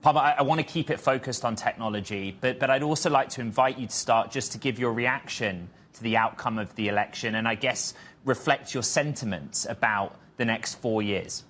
Palmer, I want to keep it focused on technology, but I'd also like to invite you to start just to give your reaction to the outcome of the election and I guess reflect your sentiments about the next 4 years.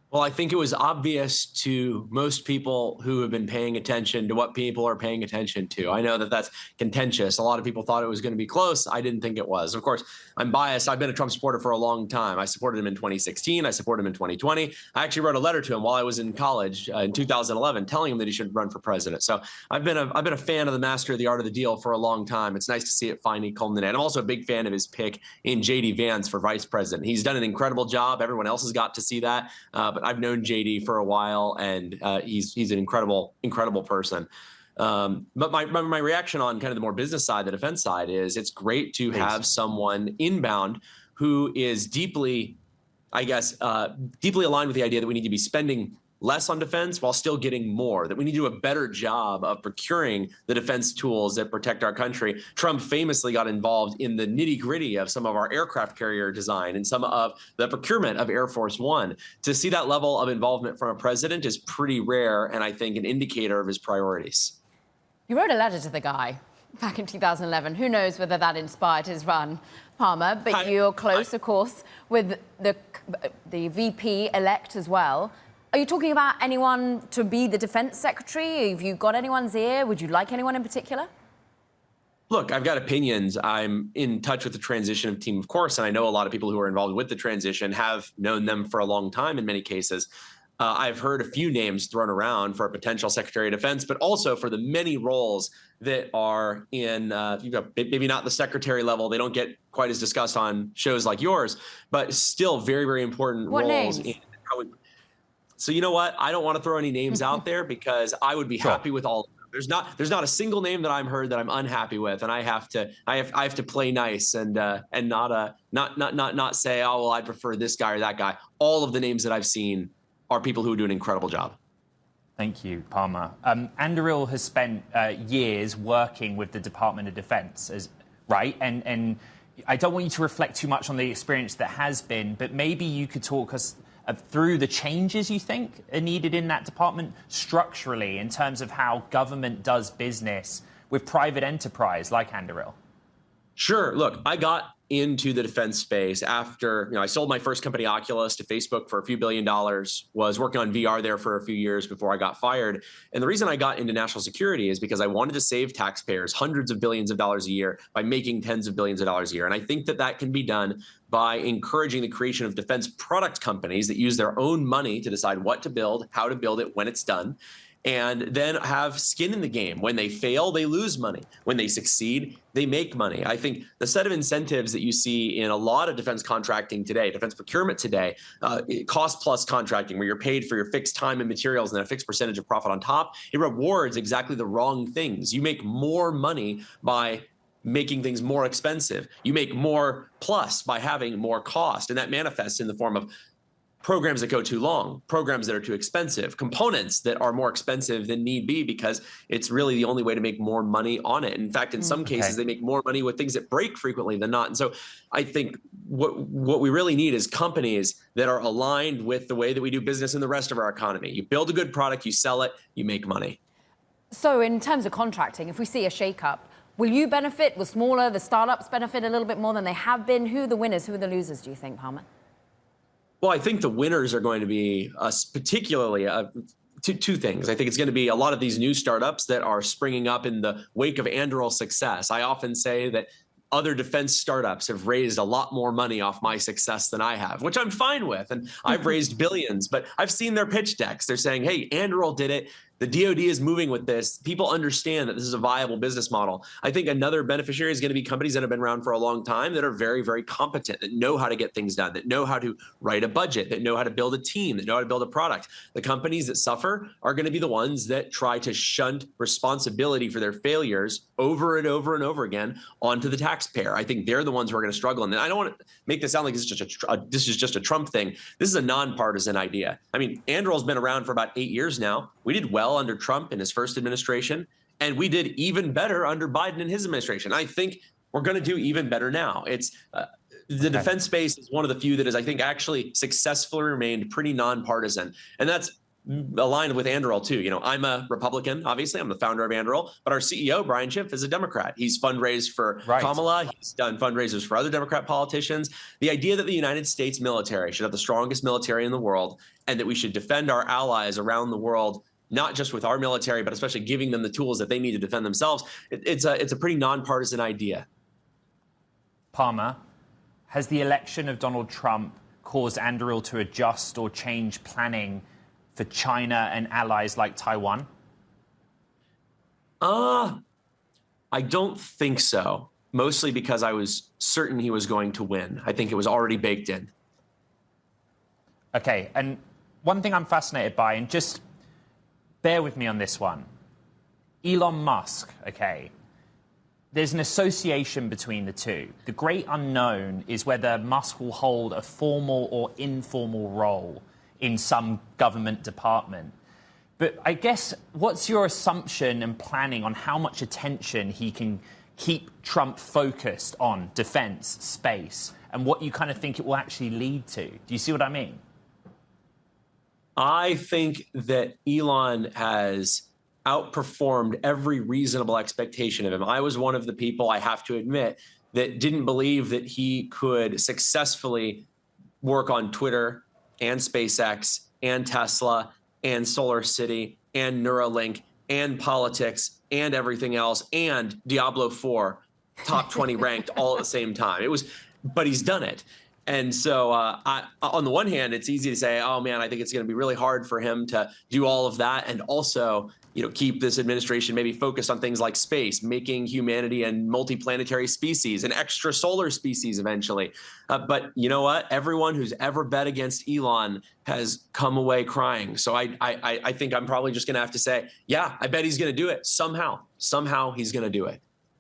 Well, I think it was obvious to most people who have been paying attention to what people are paying attention to. I know that that's contentious. A lot of people thought it was going to be close. I didn't think it was. Of course, I'm biased. I've been a Trump supporter for a long time. I supported him in 2016. I supported him in 2020. I actually wrote a letter to him while I was in college in 2011, telling him that he should run for president. So I've been a fan of the master of the art of the deal for a long time. It's nice to see it finally culminate. I'm also a big fan of his pick in J.D. Vance for vice president. He's done an incredible job. Everyone else has got to see that. But I've known JD for a while, and he's an incredible person. But my reaction on kind of the more business side, the defense side, is it's great to have someone inbound who is deeply, I guess, deeply aligned with the idea that we need to be spending less on defense while still getting more, that we need to do a better job of procuring the defense tools that protect our country. Trump famously got involved in the nitty-gritty of some of our aircraft carrier design and some of the procurement of Air Force One. To see that level of involvement from a president is pretty rare, and I think an indicator of his priorities. You wrote a letter to the guy back in 2011. Who knows whether that inspired his run, Palmer, but you're close, of course, with the VP-elect as well. Are you talking about anyone to be the defense secretary? Have you got anyone's ear? Would you like anyone in particular? Look, I've got opinions. I'm in touch with the transition team, of course, and I know a lot of people who are involved with the transition, have known them for a long time in many cases. I've heard a few names thrown around for a potential Secretary of Defense, but also for the many roles that are in, maybe not the secretary level. They don't get quite as discussed on shows like yours, but still very, very important roles. In how we, so you know what? I don't want to throw any names out there because I would be happy with all of them. There's not a single name that I'm heard that I'm unhappy with, and I have to play nice and not say, oh well, I prefer this guy or that guy. All of the names that I've seen are people who do an incredible job. Thank you, Palmer. Anduril has spent years working with the Department of Defense, right? And I don't want you to reflect too much on the experience that has been, but maybe you could talk us through the changes you think are needed in that department structurally in terms of how government does business with private enterprise like Anduril. Sure. Look, I got into the defense space after, I sold my first company, Oculus, to Facebook for a few $1 billion, was working on VR there for a few years before I got fired. And the reason I got into national security is because I wanted to save taxpayers hundreds of billions of dollars a year by making tens of billions of dollars a year. And I think that can be done by encouraging the creation of defense product companies that use their own money to decide what to build, how to build it, when it's done, and then have skin in the game. When they fail, they lose money. When they succeed, they make money. I think the set of incentives that you see in a lot of defense contracting today, defense procurement today, cost plus contracting, where you're paid for your fixed time and materials and then a fixed percentage of profit on top, it rewards exactly the wrong things. You make more money by making things more expensive. You make more plus by having more cost, and that manifests in the form of programs that go too long, programs that are too expensive, components that are more expensive than need be because it's really the only way to make more money on it. In fact, in some cases, they make more money with things that break frequently than not. And so I think what we really need is companies that are aligned with the way that we do business in the rest of our economy. You build a good product, you sell it, you make money. So in terms of contracting, if we see a shakeup, will you benefit? Will the startups benefit a little bit more than they have been? Who are the winners? Who are the losers, do you think, Palmer? Well, I think the winners are going to be particularly two things. I think it's going to be a lot of these new startups that are springing up in the wake of Anduril's success. I often say that other defense startups have raised a lot more money off my success than I have, which I'm fine with. And I've raised billions, but I've seen their pitch decks. They're saying, hey, Anduril did it. The DoD is moving with this. People understand that this is a viable business model. I think another beneficiary is going to be companies that have been around for a long time that are very, very competent, that know how to get things done, that know how to write a budget, that know how to build a team, that know how to build a product. The companies that suffer are going to be the ones that try to shunt responsibility for their failures over and over and over again onto the taxpayer. I think they're the ones who are going to struggle. And I don't want to make this sound like this is just a Trump thing. This is a nonpartisan idea. I mean, Anduril's been around for about 8 years now. We did well under Trump in his first administration, and we did even better under Biden in his administration. I think we're going to do even better now. It's the defense space is one of the few that has, I think, actually successfully remained pretty nonpartisan. And that's aligned with Anduril too. I'm a Republican, obviously. I'm the founder of Anduril, but our CEO, Brian Schiff, is a Democrat. He's fundraised for Kamala. He's done fundraisers for other Democrat politicians. The idea that the United States military should have the strongest military in the world and that we should defend our allies around the world, not just with our military, but especially giving them the tools that they need to defend themselves, it's a pretty nonpartisan idea. Palmer, has the election of Donald Trump caused Anduril to adjust or change planning for China and allies like Taiwan? I don't think so. Mostly because I was certain he was going to win. I think it was already baked in. Okay, and one thing I'm fascinated by, and just bear with me on this one. Elon Musk, okay, there's an association between the two. The great unknown is whether Musk will hold a formal or informal role in some government department. But I guess, what's your assumption and planning on how much attention he can keep Trump focused on defense, space, and what you kind of think it will actually lead to? Do you see what I mean? I think that Elon has outperformed every reasonable expectation of him. I was one of the people, I have to admit, that didn't believe that he could successfully work on Twitter and SpaceX and Tesla and Solar City and Neuralink and politics and everything else and Diablo 4 top 20 ranked all at the same time. But he's done it. And so on the one hand, it's easy to say, oh, man, I think it's going to be really hard for him to do all of that and also keep this administration maybe focused on things like space, making humanity a multiplanetary species, an extrasolar species eventually. But you know what? Everyone who's ever bet against Elon has come away crying. So I think I'm probably just going to have to say, yeah, I bet he's going to do it somehow. Somehow he's going to do it.